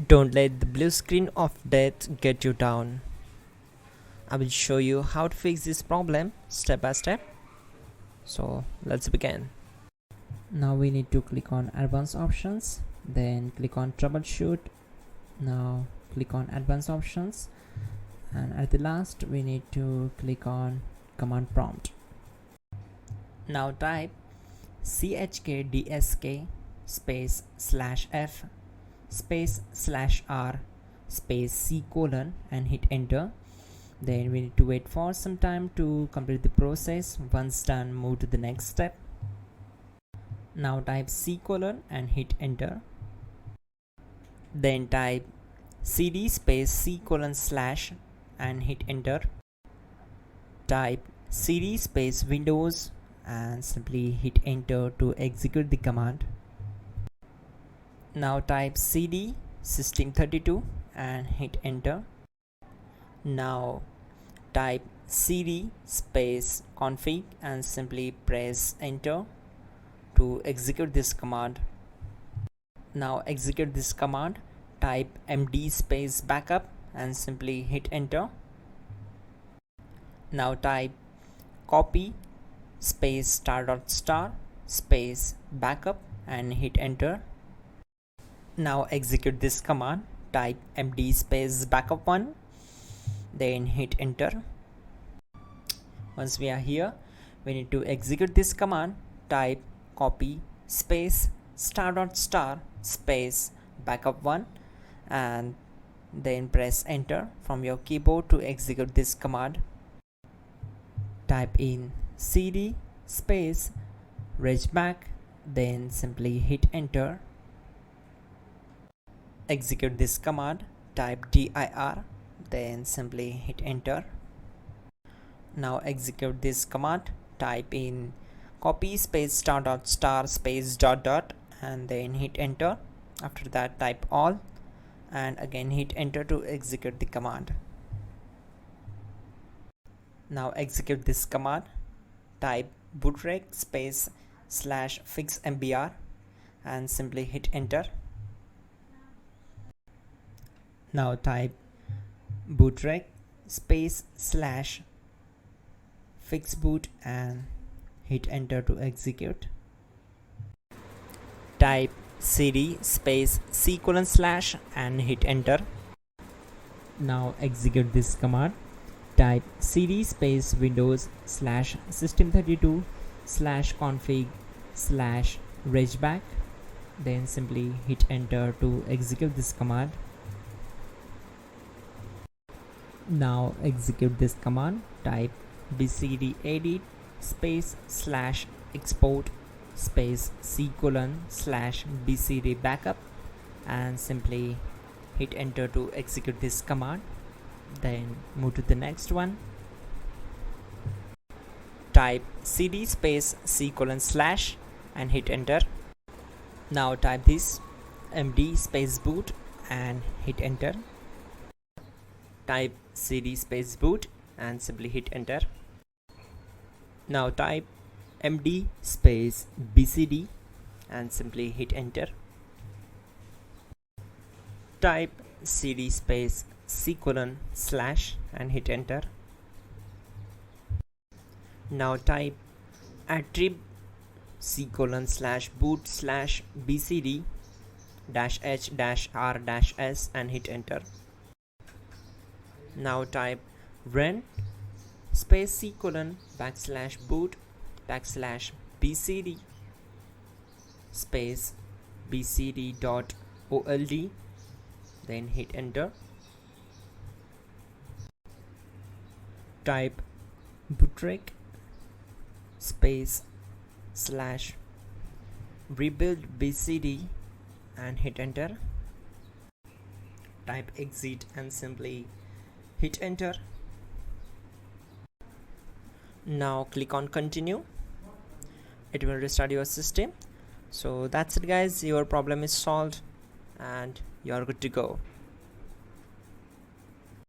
Don't let the blue screen of death get you down. I will show you how to fix this problem step by step. So let's begin. Now we need to click on advanced options, then click on troubleshoot. Now click on advanced options, and at the last we need to click on command prompt. Now type chkdsk space /f space /r space c colon and hit enter. Then we need to wait for some time to complete the process. Once done, move to the next step. Now type c colon and hit enter. Then type cd space c colon slash and hit enter. Type cd space windows and simply hit enter to execute the command. Now type cd system32 and hit enter. Now type cd space config and simply press enter to execute this command. Now execute this command. Type md space backup and simply hit enter. Now type copy space star space backup and hit enter. Now execute this command. Type md space backup1, then hit enter. Once we are here, we need to execute this command. Type copy space star space backup1 and then press enter from your keyboard to execute this command. Type in cd space regback, then simply hit enter. Execute this command. Type dir, then simply hit enter. Now execute this command. Type in copy space star space dot and then hit enter. After that, type all and again hit enter to execute the command. Now execute this command. Type bootrec space /fixmbr and simply hit enter. Now type bootrec space /fixboot and hit enter to execute. Type cd space c colon slash and hit enter. Now execute this command. Type cd space windows /system32 /config /regback, then simply hit enter to execute this command. Now execute this command. Type bcdedit space /export space c colon /bcd backup and simply hit enter to execute this command. Then move to the next one. Type cd space c colon / and hit enter. Now type this md space boot and hit enter. Type cd space boot and simply hit enter. Now type md space bcd and simply hit enter. Type cd space c colon / and hit enter. Now type attrib c colon /boot /bcd -h -r-s and hit enter. Now type run space c colon /boot /bcd space bcd.old, then hit enter. Type bootrec space /rebuildbcd and hit enter. Type exit and simply hit enter. Now click on continue. It will restart your system. So that's it guys, your problem is solved and you are good to go.